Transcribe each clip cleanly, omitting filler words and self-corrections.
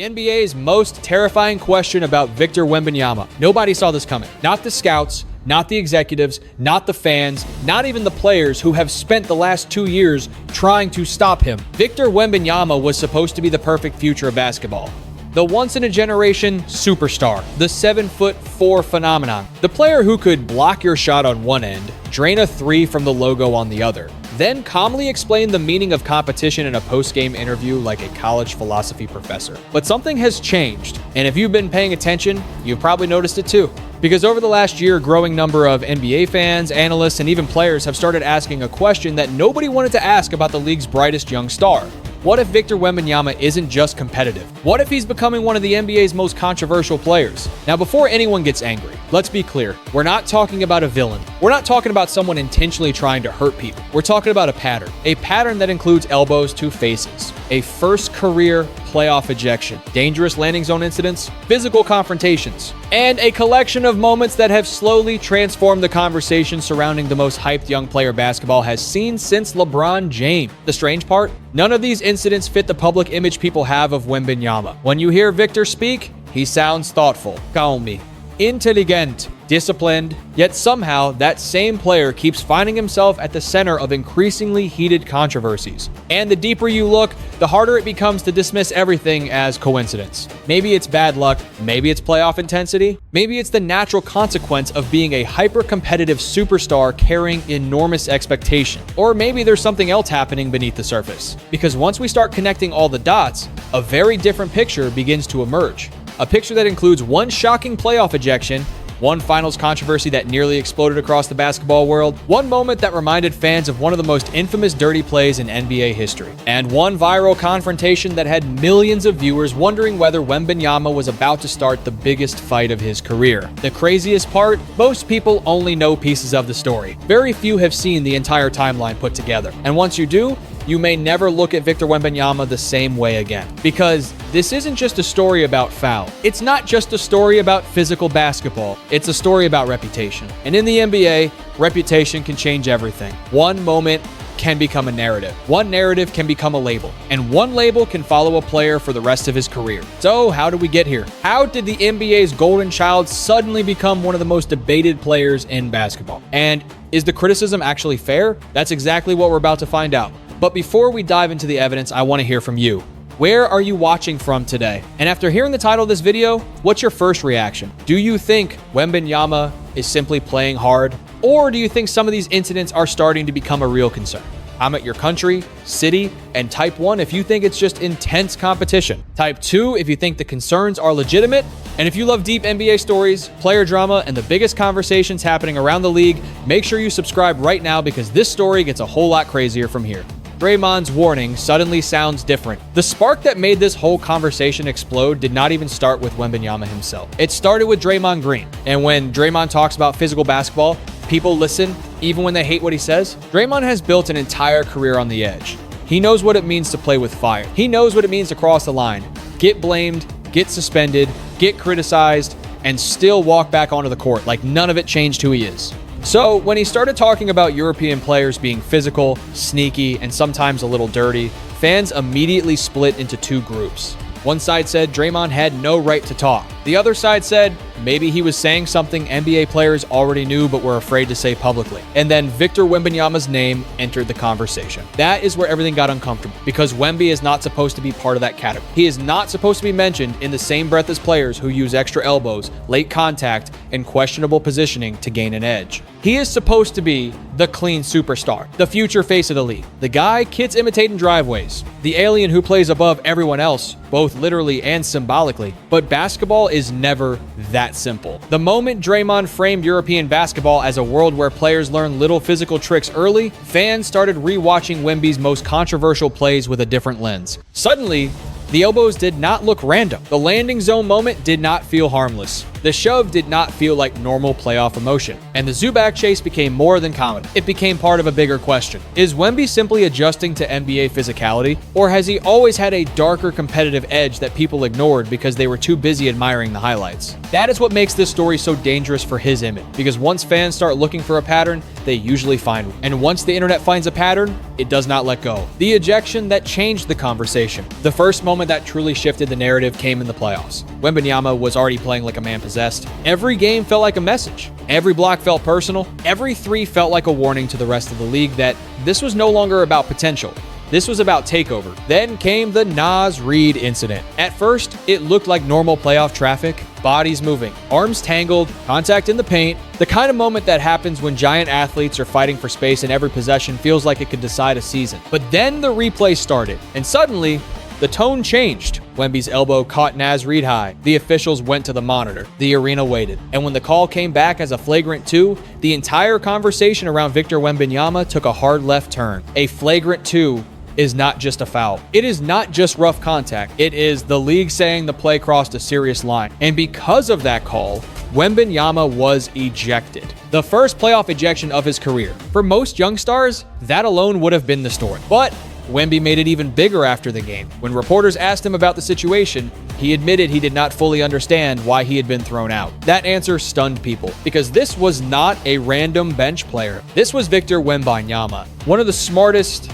NBA's most terrifying question about Victor Wembanyama. Nobody saw this coming. Not the scouts, not the executives, not the fans, not even the players who have spent the last 2 years trying to stop him. Victor Wembanyama was supposed to be the perfect future of basketball. The once-in-a-generation superstar, the 7'4" phenomenon, the player who could block your shot on one end, drain a three from the logo on the other, then calmly explain the meaning of competition in a post-game interview like a college philosophy professor. But something has changed, and if you've been paying attention, you've probably noticed it too. Because over the last year, a growing number of NBA fans, analysts, and even players have started asking a question that nobody wanted to ask about the league's brightest young star. What if Victor Wembanyama isn't just competitive? What if he's becoming one of the NBA's most controversial players? Now, before anyone gets angry, let's be clear. We're not talking about a villain. We're not talking about someone intentionally trying to hurt people. We're talking about a pattern that includes elbows to faces, a first career playoff ejection, dangerous landing zone incidents, physical confrontations, and a collection of moments that have slowly transformed the conversation surrounding the most hyped young player basketball has seen since LeBron James. The strange part? None of these incidents fit the public image people have of Wembanyama. When you hear Victor speak, he sounds thoughtful, calm, intelligent, disciplined, yet somehow that same player keeps finding himself at the center of increasingly heated controversies. And the deeper you look, the harder it becomes to dismiss everything as coincidence. Maybe it's bad luck, maybe it's playoff intensity, maybe it's the natural consequence of being a hyper-competitive superstar carrying enormous expectation. Or maybe there's something else happening beneath the surface. Because once we start connecting all the dots, a very different picture begins to emerge. A picture that includes one shocking playoff ejection, one finals controversy that nearly exploded across the basketball world, one moment that reminded fans of one of the most infamous dirty plays in NBA history, and one viral confrontation that had millions of viewers wondering whether Wembanyama was about to start the biggest fight of his career. The craziest part? Most people only know pieces of the story. Very few have seen the entire timeline put together. And once you do, you may never look at Victor Wembanyama the same way again. Because this isn't just a story about foul. It's not just a story about physical basketball. It's a story about reputation. And in the NBA, reputation can change everything. One moment can become a narrative. One narrative can become a label. And one label can follow a player for the rest of his career. So how did we get here? How did the NBA's golden child suddenly become one of the most debated players in basketball? And is the criticism actually fair? That's exactly what we're about to find out. But before we dive into the evidence, I want to hear from you. Where are you watching from today? And after hearing the title of this video, what's your first reaction? Do you think Wembanyama is simply playing hard? Or do you think some of these incidents are starting to become a real concern? Comment your country, city, and type 1 if you think it's just intense competition. Type 2 if you think the concerns are legitimate. And if you love deep NBA stories, player drama, and the biggest conversations happening around the league, make sure you subscribe right now because this story gets a whole lot crazier from here. Draymond's warning suddenly sounds different. The spark that made this whole conversation explode did not even start with Wembanyama himself. It started with Draymond Green. And when Draymond talks about physical basketball, people listen, even when they hate what he says. Draymond has built an entire career on the edge. He knows what it means to play with fire. He knows what it means to cross the line, get blamed, get suspended, get criticized, and still walk back onto the court like none of it changed who he is. So when he started talking about European players being physical, sneaky, and sometimes a little dirty, fans immediately split into two groups. One side said Draymond had no right to talk. The other side said maybe he was saying something NBA players already knew but were afraid to say publicly. And then Victor Wembanyama's name entered the conversation. That is where everything got uncomfortable because Wemby is not supposed to be part of that category. He is not supposed to be mentioned in the same breath as players who use extra elbows, late contact, and questionable positioning to gain an edge. He is supposed to be the clean superstar, the future face of the league, the guy kids imitate in driveways, the alien who plays above everyone else, both literally and symbolically. But basketball is never that simple. The moment Draymond framed European basketball as a world where players learn little physical tricks early, fans started rewatching Wemby's most controversial plays with a different lens. Suddenly, the elbows did not look random. The landing zone moment did not feel harmless. The shove did not feel like normal playoff emotion, and the Zubac chase became more than comedy. It became part of a bigger question. Is Wemby simply adjusting to NBA physicality, or has he always had a darker competitive edge that people ignored because they were too busy admiring the highlights? That is what makes this story so dangerous for his image, because once fans start looking for a pattern, they usually find one. And once the internet finds a pattern, it does not let go. The ejection that changed the conversation. The first moment that truly shifted the narrative came in the playoffs. Wembanyama was already playing like a man possessed. Every game felt like a message. Every block felt personal. Every three felt like a warning to the rest of the league that this was no longer about potential. This was about takeover. Then came the Naz Reid incident. At first, it looked like normal playoff traffic, bodies moving, arms tangled, contact in the paint, the kind of moment that happens when giant athletes are fighting for space and every possession feels like it could decide a season. But then the replay started, and suddenly, the tone changed. Wemby's elbow caught Naz Reid high. The officials went to the monitor. The arena waited. And when the call came back as a flagrant 2, the entire conversation around Victor Wembanyama took a hard left turn. A flagrant 2 is not just a foul. It is not just rough contact. It is the league saying the play crossed a serious line. And because of that call, Wembanyama was ejected. The first playoff ejection of his career. For most young stars, that alone would have been the story. But Wemby made it even bigger after the game. When reporters asked him about the situation, he admitted he did not fully understand why he had been thrown out. That answer stunned people, because this was not a random bench player. This was Victor Wembanyama, one of the smartest,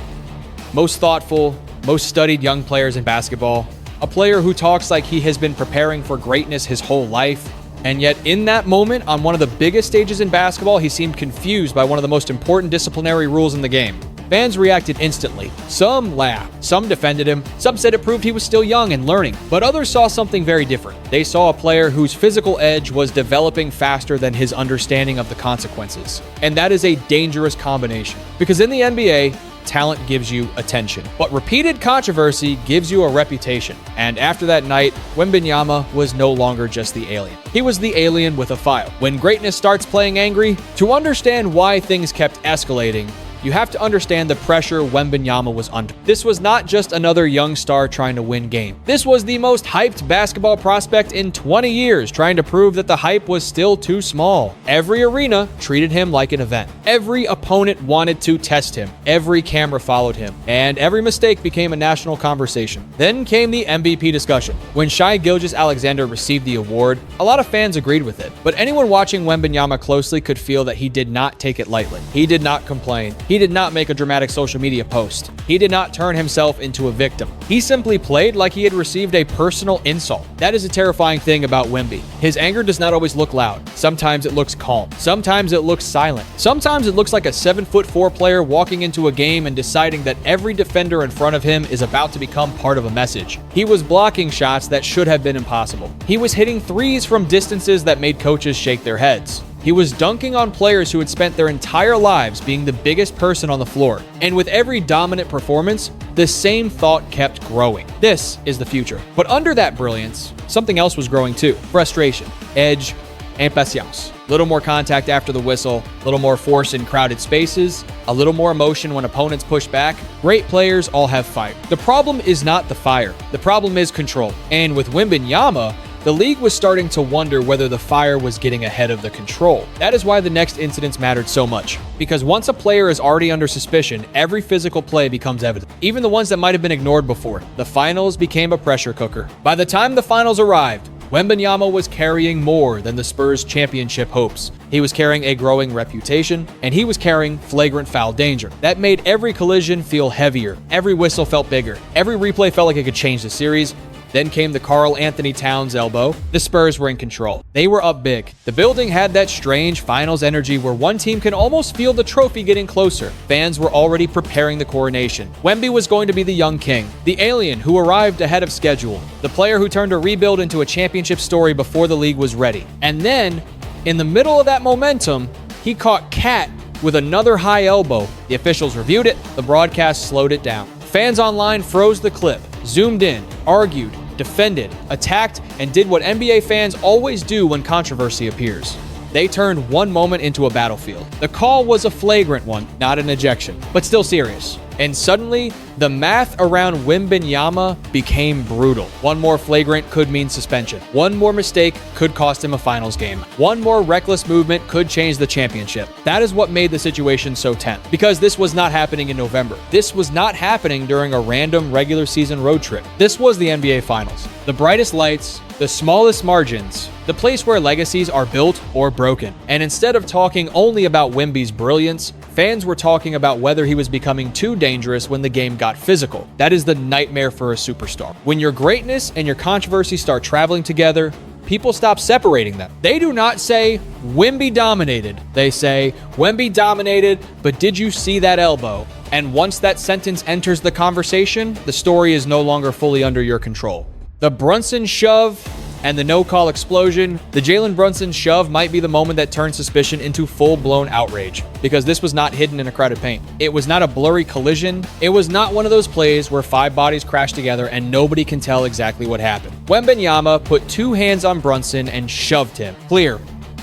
most thoughtful, most studied young players in basketball, a player who talks like he has been preparing for greatness his whole life. And yet in that moment, on one of the biggest stages in basketball, he seemed confused by one of the most important disciplinary rules in the game. Fans reacted instantly. Some laughed, some defended him, some said it proved he was still young and learning, but others saw something very different. They saw a player whose physical edge was developing faster than his understanding of the consequences. And that is a dangerous combination, because in the NBA, talent gives you attention, but repeated controversy gives you a reputation. And after that night, Wembanyama was no longer just the alien. He was the alien with a file. When greatness starts playing angry, to understand why things kept escalating, you have to understand the pressure Wembanyama was under. This was not just another young star trying to win game. This was the most hyped basketball prospect in 20 years, trying to prove that the hype was still too small. Every arena treated him like an event. Every opponent wanted to test him. Every camera followed him. And every mistake became a national conversation. Then came the MVP discussion. When Shai Gilgeous-Alexander received the award, a lot of fans agreed with it. But anyone watching Wembanyama closely could feel that he did not take it lightly. He did not complain. He did not make a dramatic social media post. He did not turn himself into a victim. He simply played like he had received a personal insult. That is a terrifying thing about Wemby. His anger does not always look loud. Sometimes it looks calm. Sometimes it looks silent. Sometimes it looks like a 7'4" player walking into a game and deciding that every defender in front of him is about to become part of a message. He was blocking shots that should have been impossible. He was hitting threes from distances that made coaches shake their heads. He was dunking on players who had spent their entire lives being the biggest person on the floor. And with every dominant performance, the same thought kept growing. This is the future. But under that brilliance, something else was growing too. Frustration, edge, impatience. Little more contact after the whistle, little more force in crowded spaces, a little more emotion when opponents push back. Great players all have fire. The problem is not the fire. The problem is control. And with Wembanyama, the league was starting to wonder whether the fire was getting ahead of the control. That is why the next incidents mattered so much. Because once a player is already under suspicion, every physical play becomes evident. Even the ones that might have been ignored before. The finals became a pressure cooker. By the time the finals arrived, Wembanyama was carrying more than the Spurs' championship hopes. He was carrying a growing reputation, and he was carrying flagrant foul danger. That made every collision feel heavier. Every whistle felt bigger. Every replay felt like it could change the series. Then came the Karl Anthony Towns elbow. The Spurs were in control. They were up big. The building had that strange finals energy where one team can almost feel the trophy getting closer. Fans were already preparing the coronation. Wemby was going to be the young king, the alien who arrived ahead of schedule, the player who turned a rebuild into a championship story before the league was ready. And then, in the middle of that momentum, he caught Cat with another high elbow. The officials reviewed it. The broadcast slowed it down. Fans online froze the clip, zoomed in, argued, defended, attacked, and did what NBA fans always do when controversy appears. They turned one moment into a battlefield. The call was a flagrant one, not an ejection, but still serious. And suddenly, the math around Wembanyama became brutal. One more flagrant could mean suspension. One more mistake could cost him a finals game. One more reckless movement could change the championship. That is what made the situation so tense, because this was not happening in November. This was not happening during a random regular season road trip. This was the NBA Finals. The brightest lights, the smallest margins, the place where legacies are built or broken. And instead of talking only about Wemby's brilliance, fans were talking about whether he was becoming too dangerous when the game got physical. That is the nightmare for a superstar. When your greatness and your controversy start traveling together, people stop separating them. They do not say, Wemby dominated. They say, Wemby dominated, but did you see that elbow? And once that sentence enters the conversation, the story is no longer fully under your control. The Brunson shove and the no-call explosion, the Jalen Brunson shove might be the moment that turned suspicion into full-blown outrage, because this was not hidden in a crowded paint. It was not a blurry collision. It was not one of those plays where 5 bodies crash together and nobody can tell exactly what happened. Wembanyama put 2 hands on Brunson and shoved him. Clear,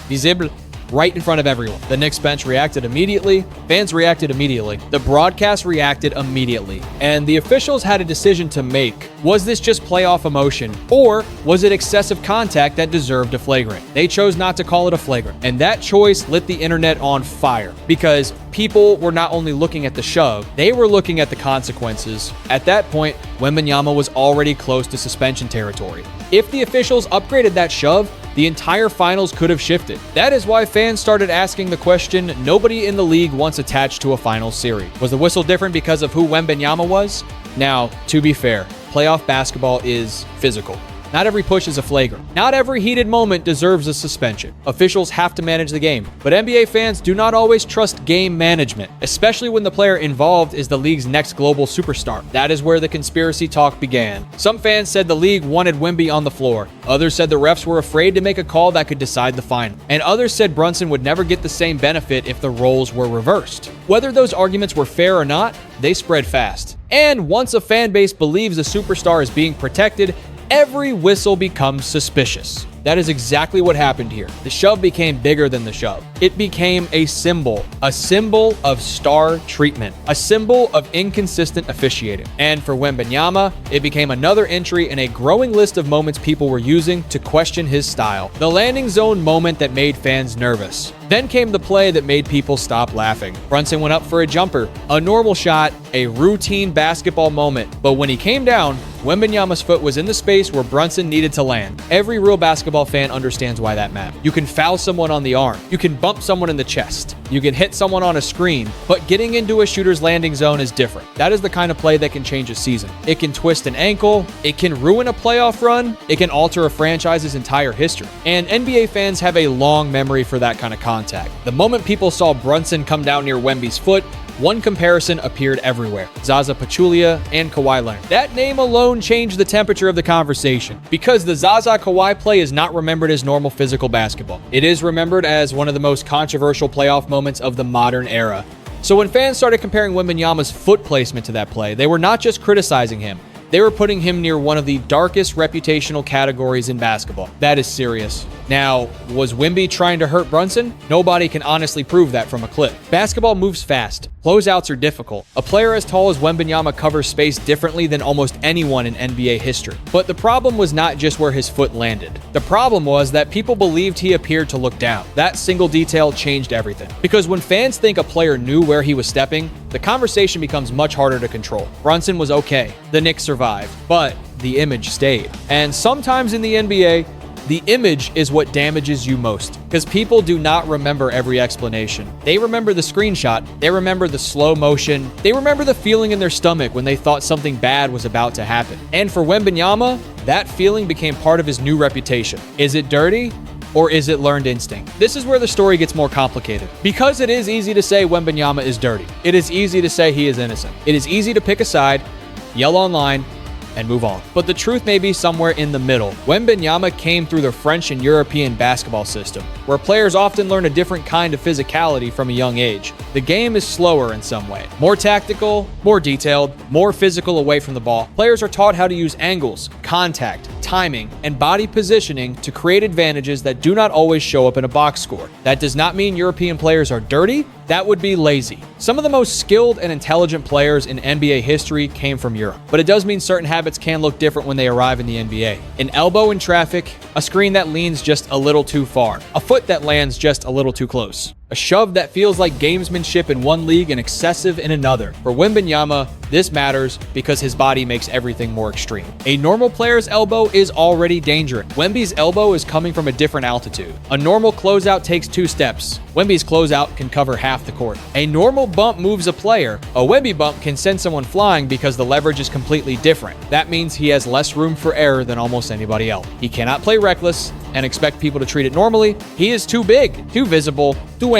visible, right in front of everyone. The Knicks bench reacted immediately. Fans reacted immediately. The broadcast reacted immediately. And the officials had a decision to make. Was this just playoff emotion, or was it excessive contact that deserved a flagrant? They chose not to call it a flagrant. And that choice lit the internet on fire, because people were not only looking at the shove, they were looking at the consequences. At that point, Wembanyama was already close to suspension territory. If the officials upgraded that shove, the entire finals could have shifted. That is why fans started asking the question nobody in the league wants attached to a finals series. Was the whistle different because of who Wembanyama was? Now, to be fair, playoff basketball is physical. Not every push is a flagrant. Not every heated moment deserves a suspension. Officials have to manage the game, but NBA fans do not always trust game management, especially when the player involved is the league's next global superstar. That is where the conspiracy talk began. Some fans said the league wanted Wemby on the floor. Others said the refs were afraid to make a call that could decide the final. And others said Brunson would never get the same benefit if the roles were reversed. Whether those arguments were fair or not, they spread fast. And once a fan base believes a superstar is being protected, every whistle becomes suspicious. That is exactly what happened here. The shove became bigger than the shove. It became a symbol of star treatment, a symbol of inconsistent officiating. And for Wembanyama, it became another entry in a growing list of moments people were using to question his style. The landing zone moment that made fans nervous. Then came the play that made people stop laughing. Brunson went up for a jumper, a normal shot, a routine basketball moment. But when he came down, Wembanyama's foot was in the space where Brunson needed to land. Every real basketball fan understands why that matters. You can foul someone on the arm. You can bump someone in the chest. You can hit someone on a screen, but getting into a shooter's landing zone is different. That is the kind of play that can change a season. It can twist an ankle. It can ruin a playoff run. It can alter a franchise's entire history. And NBA fans have a long memory for that kind of contact. The moment people saw Brunson come down near Wemby's foot, one comparison appeared everywhere: Zaza Pachulia and Kawhi Leonard. That name alone changed the temperature of the conversation, because the Zaza Kawhi play is not remembered as normal physical basketball. It is remembered as one of the most controversial playoff moments of the modern era. So when fans started comparing Wembanyama's foot placement to that play, they were not just criticizing him. They were putting him near one of the darkest reputational categories in basketball. That is serious. Now, was Wemby trying to hurt Brunson? Nobody can honestly prove that from a clip. Basketball moves fast. Closeouts are difficult. A player as tall as Wembanyama covers space differently than almost anyone in NBA history. But the problem was not just where his foot landed. The problem was that people believed he appeared to look down. That single detail changed everything. Because when fans think a player knew where he was stepping, the conversation becomes much harder to control. Brunson was okay. The Knicks survived. But the image stayed. And sometimes in the NBA, the image is what damages you most, because people do not remember every explanation. They remember the screenshot, they remember the slow motion, they remember the feeling in their stomach when they thought something bad was about to happen. And for Wembanyama, that feeling became part of his new reputation. Is it dirty? Or is it learned instinct? This is where the story gets more complicated. Because it is easy to say Wembanyama is dirty. It is easy to say he is innocent. It is easy to pick a side, yell online, and move on. But the truth may be somewhere in the middle. Wembanyama came through the French and European basketball system, where players often learn a different kind of physicality from a young age. The game is slower in some way, more tactical, more detailed, more physical away from the ball. Players are taught how to use angles, contact, timing, and body positioning to create advantages that do not always show up in a box score. That does not mean European players are dirty. That would be lazy. Some of the most skilled and intelligent players in NBA history came from Europe, but it does mean certain habits can look different when they arrive in the NBA. An elbow in traffic, a screen that leans just a little too far, a foot that lands just a little too close, a shove that feels like gamesmanship in one league and excessive in another. For Wembanyama, this matters because his body makes everything more extreme. A normal player's elbow is already dangerous. Wemby's elbow is coming from a different altitude. A normal closeout takes 2 steps. Wemby's closeout can cover half the court. A normal bump moves a player. A Wemby bump can send someone flying because the leverage is completely different. That means he has less room for error than almost anybody else. He cannot play reckless and expect people to treat it normally. He is too big, too visible, too important.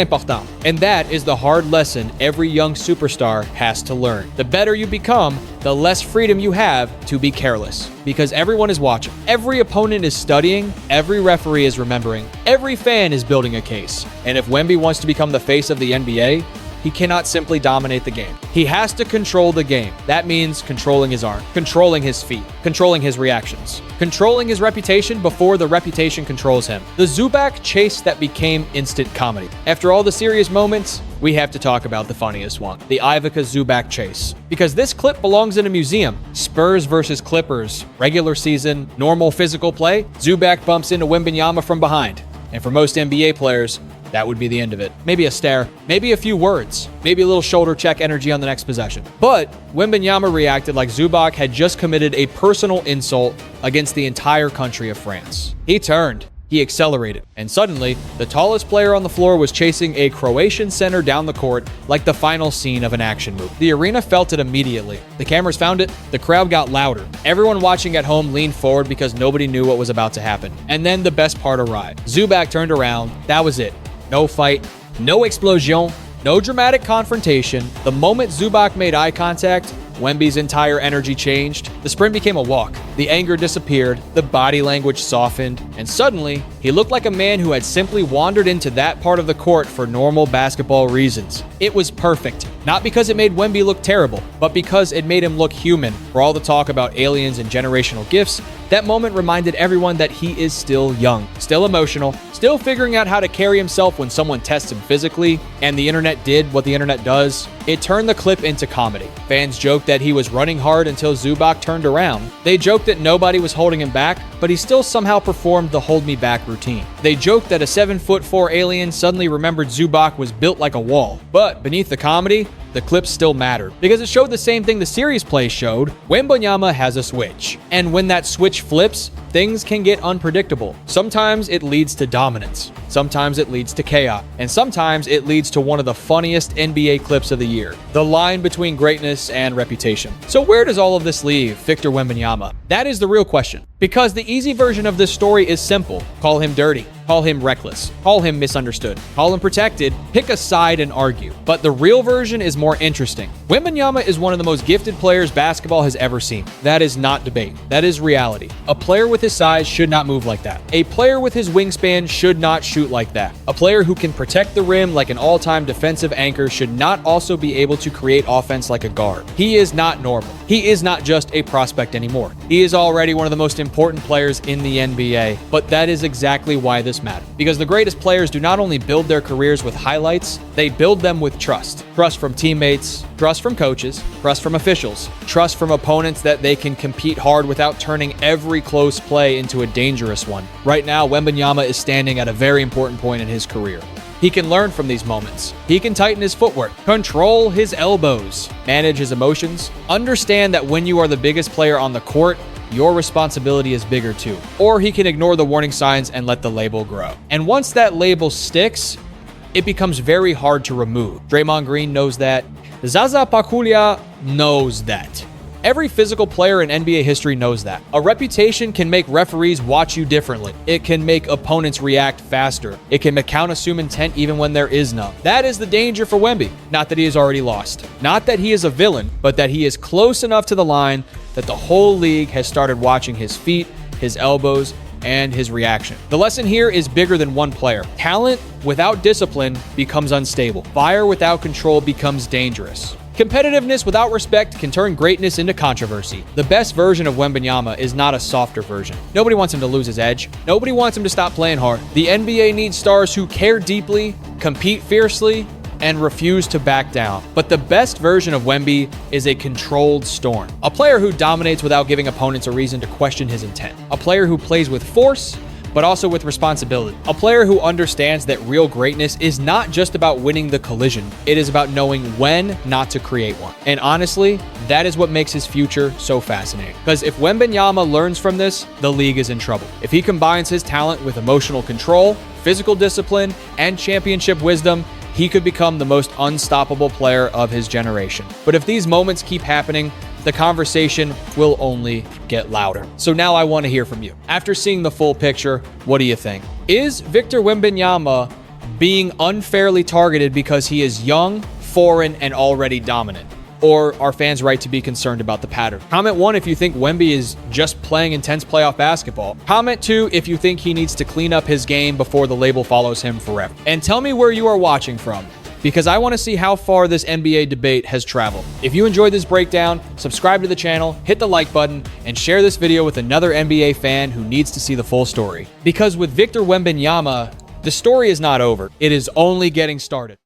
And that is the hard lesson every young superstar has to learn. The better you become, the less freedom you have to be careless, because everyone is watching. Every opponent is studying, every referee is remembering, every fan is building a case. And if Wemby wants to become the face of the NBA, he cannot simply dominate the game. He has to control the game. That means controlling his arm, controlling his feet, controlling his reactions, controlling his reputation before the reputation controls him. The Zubac chase that became instant comedy. After all the serious moments, we have to talk about the funniest one, the Ivica Zubac chase. Because this clip belongs in a museum. Spurs versus Clippers, regular season, normal physical play. Zubac bumps into Wembanyama from behind. And for most NBA players, that would be the end of it. Maybe a stare, maybe a few words, maybe a little shoulder check energy on the next possession. But Wembanyama reacted like Zubac had just committed a personal insult against the entire country of France. He turned. He accelerated, and suddenly, the tallest player on the floor was chasing a Croatian center down the court like the final scene of an action movie. The arena felt it immediately. The cameras found it, the crowd got louder. Everyone watching at home leaned forward because nobody knew what was about to happen. And then the best part arrived. Zubac turned around. That was it. No fight, no explosion, no dramatic confrontation. The moment Zubac made eye contact, Wemby's entire energy changed. The sprint became a walk. The anger disappeared. The body language softened. And suddenly, he looked like a man who had simply wandered into that part of the court for normal basketball reasons. It was perfect. Not because it made Wemby look terrible, but because it made him look human. For all the talk about aliens and generational gifts, that moment reminded everyone that he is still young, still emotional, still figuring out how to carry himself when someone tests him physically, and the internet did what the internet does. It turned the clip into comedy. Fans joked that he was running hard until Zubac turned around. They joked that nobody was holding him back, but he still somehow performed the hold me back routine. They joked that a 7'4" alien suddenly remembered Zubac was built like a wall. But beneath the comedy, the clip still mattered because it showed the same thing the series play showed. Wembanyama has a switch. And when that switch flips, things can get unpredictable. Sometimes it leads to dominance. Sometimes it leads to chaos. And sometimes it leads to one of the funniest NBA clips of the year. The line between greatness and reputation. So where does all of this leave Victor Wembanyama? That is the real question. Because the easy version of this story is simple. Call him dirty. Call him reckless. Call him misunderstood. Call him protected. Pick a side and argue. But the real version is more interesting. Wembanyama is one of the most gifted players basketball has ever seen. That is not debate. That is reality. A player with his size should not move like that. A player with his wingspan should not shoot like that. A player who can protect the rim like an all-time defensive anchor should not also be able to create offense like a guard. He is not normal. He is not just a prospect anymore. He is already one of the most important players in the NBA, but that is exactly why this matters. Because the greatest players do not only build their careers with highlights, they build them with trust. Trust from teammates, trust from coaches, trust from officials, trust from opponents that they can compete hard without turning every close play into a dangerous one. Right now, Wembanyama is standing at a very important point in his career. He can learn from these moments. He can tighten his footwork, control his elbows, manage his emotions, understand that when you are the biggest player on the court, your responsibility is bigger too. Or he can ignore the warning signs and let the label grow. And once that label sticks, it becomes very hard to remove. Draymond Green knows that. Zaza Pachulia knows that. Every physical player in NBA history knows that. A reputation can make referees watch you differently. It can make opponents react faster. It can assume intent even when there is none. That is the danger for Wemby. Not that he has already lost. Not that he is a villain, but that he is close enough to the line that the whole league has started watching his feet, his elbows, and his reaction. The lesson here is bigger than one player. Talent without discipline becomes unstable. Fire without control becomes dangerous. Competitiveness without respect can turn greatness into controversy. The best version of Wembanyama is not a softer version. Nobody wants him to lose his edge. Nobody wants him to stop playing hard. The NBA needs stars who care deeply, compete fiercely, and refuse to back down. But the best version of Wemby is a controlled storm. A player who dominates without giving opponents a reason to question his intent. A player who plays with force, but also with responsibility. A player who understands that real greatness is not just about winning the collision. It is about knowing when not to create one. And honestly, that is what makes his future so fascinating. Because if Wembanyama learns from this, the league is in trouble. If he combines his talent with emotional control, physical discipline, and championship wisdom, he could become the most unstoppable player of his generation. But if these moments keep happening, the conversation will only get louder. So now I want to hear from you. After seeing the full picture, what do you think? Is Victor Wembanyama being unfairly targeted because he is young, foreign, and already dominant? Or are fans right to be concerned about the pattern? Comment 1 if you think Wemby is just playing intense playoff basketball. Comment 2 if you think he needs to clean up his game before the label follows him forever. And tell me where you are watching from, because I want to see how far this NBA debate has traveled. If you enjoyed this breakdown, subscribe to the channel, hit the like button, and share this video with another NBA fan who needs to see the full story. Because with Victor Wembanyama, the story is not over. It is only getting started.